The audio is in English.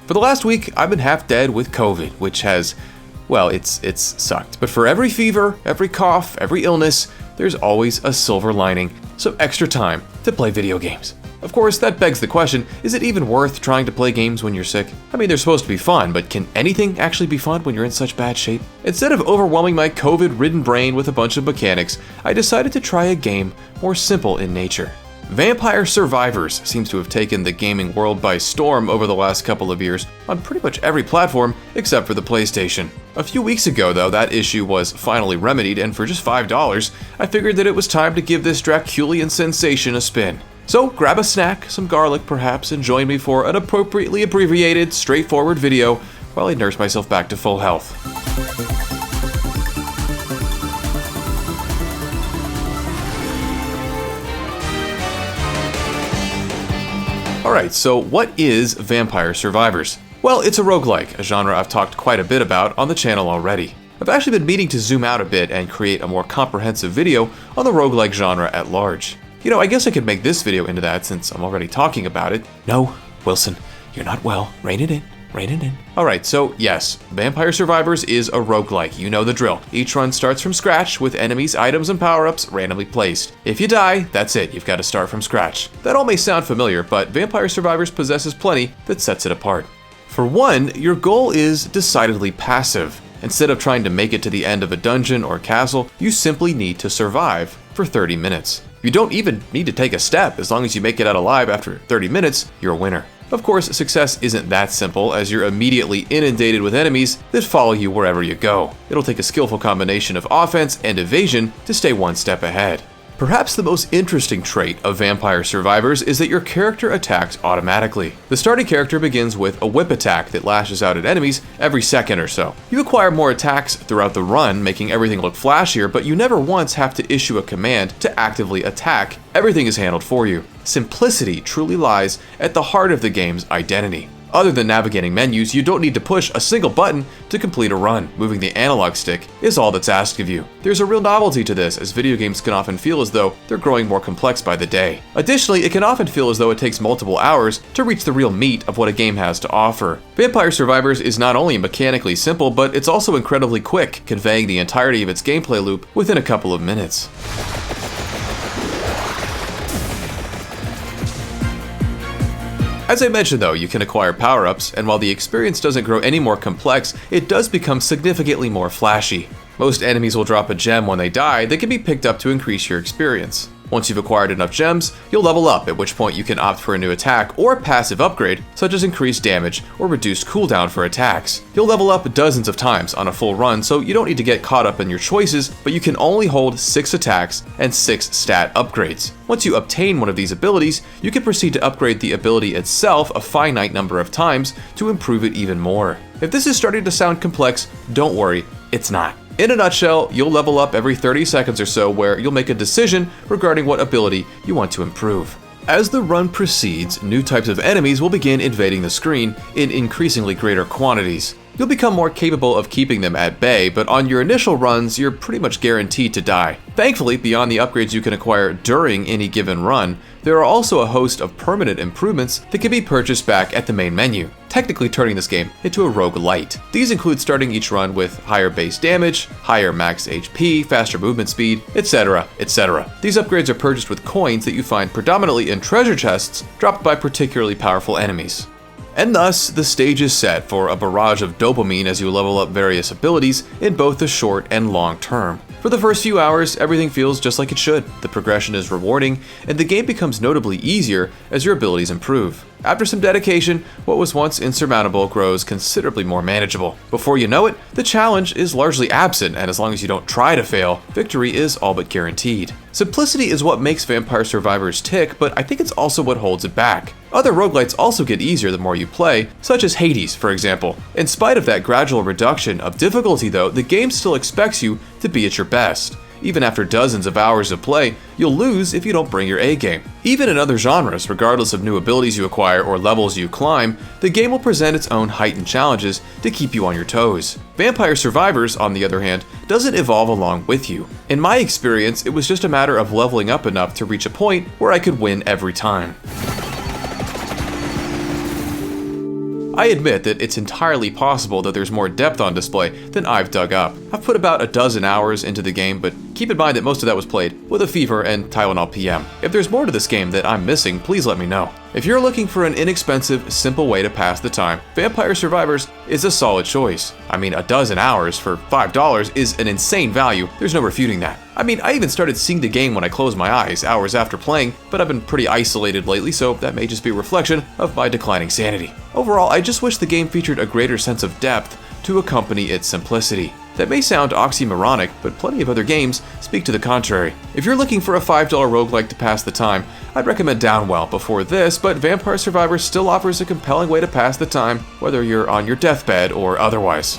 For the last week, I've been half dead with COVID, which has, well, it's sucked. But for every fever, every cough, every illness, there's always a silver lining, some extra time to play video games. Of course, that begs the question, is it even worth trying to play games when you're sick? I mean, they're supposed to be fun, but can anything actually be fun when you're in such bad shape? Instead of overwhelming my COVID-ridden brain with a bunch of mechanics, I decided to try a game more simple in nature. Vampire Survivors seems to have taken the gaming world by storm over the last couple of years on pretty much every platform except for the PlayStation. A few weeks ago though, that issue was finally remedied, and for just $5, I figured that it was time to give this Draculion sensation a spin. So grab a snack, some garlic perhaps, and join me for an appropriately abbreviated, straightforward video while I nurse myself back to full health. Alright, so what is Vampire Survivors? Well, it's a roguelike, a genre I've talked quite a bit about on the channel already. I've actually been meaning to zoom out a bit and create a more comprehensive video on the roguelike genre at large. You know, I guess I could make this video into that since I'm already talking about it. No, Wilson, you're not well. Rein it in. Rein it in. Alright, so yes, Vampire Survivors is a roguelike, you know the drill. Each run starts from scratch with enemies, items, and power-ups randomly placed. If you die, that's it, you've got to start from scratch. That all may sound familiar, but Vampire Survivors possesses plenty that sets it apart. For one, your goal is decidedly passive. Instead of trying to make it to the end of a dungeon or castle, you simply need to survive for 30 minutes. You don't even need to take a step. As long as you make it out alive after 30 minutes, you're a winner. Of course, success isn't that simple, as you're immediately inundated with enemies that follow you wherever you go. It'll take a skillful combination of offense and evasion to stay one step ahead. Perhaps the most interesting trait of Vampire Survivors is that your character attacks automatically. The starting character begins with a whip attack that lashes out at enemies every second or so. You acquire more attacks throughout the run, making everything look flashier, but you never once have to issue a command to actively attack. Everything is handled for you. Simplicity truly lies at the heart of the game's identity. Other than navigating menus, you don't need to push a single button to complete a run. Moving the analog stick is all that's asked of you. There's a real novelty to this, as video games can often feel as though they're growing more complex by the day. Additionally, it can often feel as though it takes multiple hours to reach the real meat of what a game has to offer. Vampire Survivors is not only mechanically simple, but it's also incredibly quick, conveying the entirety of its gameplay loop within a couple of minutes. As I mentioned though, you can acquire power-ups, and while the experience doesn't grow any more complex, it does become significantly more flashy. Most enemies will drop a gem when they die that can be picked up to increase your experience. Once you've acquired enough gems, you'll level up, at which point you can opt for a new attack or a passive upgrade, such as increased damage or reduced cooldown for attacks. You'll level up dozens of times on a full run, so you don't need to get caught up in your choices, but you can only hold 6 attacks and 6 stat upgrades. Once you obtain one of these abilities, you can proceed to upgrade the ability itself a finite number of times to improve it even more. If this is starting to sound complex, don't worry, it's not. In a nutshell, you'll level up every 30 seconds or so, where you'll make a decision regarding what ability you want to improve. As the run proceeds, new types of enemies will begin invading the screen in increasingly greater quantities. You'll become more capable of keeping them at bay, but on your initial runs, you're pretty much guaranteed to die. Thankfully, beyond the upgrades you can acquire during any given run, there are also a host of permanent improvements that can be purchased back at the main menu, technically turning this game into a roguelite. These include starting each run with higher base damage, higher max HP, faster movement speed, etc., etc. These upgrades are purchased with coins that you find predominantly in treasure chests dropped by particularly powerful enemies. And thus, the stage is set for a barrage of dopamine as you level up various abilities in both the short and long term. For the first few hours, everything feels just like it should. The progression is rewarding, and the game becomes notably easier as your abilities improve. After some dedication, what was once insurmountable grows considerably more manageable. Before you know it, the challenge is largely absent, and as long as you don't try to fail, victory is all but guaranteed. Simplicity is what makes Vampire Survivors tick, but I think it's also what holds it back. Other roguelites also get easier the more you play, such as Hades, for example. In spite of that gradual reduction of difficulty though, the game still expects you to be at your best. Even after dozens of hours of play, you'll lose if you don't bring your A game. Even in other genres, regardless of new abilities you acquire or levels you climb, the game will present its own heightened challenges to keep you on your toes. Vampire Survivors, on the other hand, doesn't evolve along with you. In my experience, it was just a matter of leveling up enough to reach a point where I could win every time. I admit that it's entirely possible that there's more depth on display than I've dug up. I've put about a dozen hours into the game, but keep in mind that most of that was played with a fever and Tylenol PM. If there's more to this game that I'm missing, please let me know. If you're looking for an inexpensive, simple way to pass the time, Vampire Survivors is a solid choice. I mean, a dozen hours for $5 is an insane value, there's no refuting that. I mean, I even started seeing the game when I closed my eyes hours after playing, but I've been pretty isolated lately, so that may just be a reflection of my declining sanity. Overall, I just wish the game featured a greater sense of depth to accompany its simplicity. That may sound oxymoronic, but plenty of other games speak to the contrary. If you're looking for a $5 roguelike to pass the time, I'd recommend Downwell before this, but Vampire Survivors still offers a compelling way to pass the time, whether you're on your deathbed or otherwise.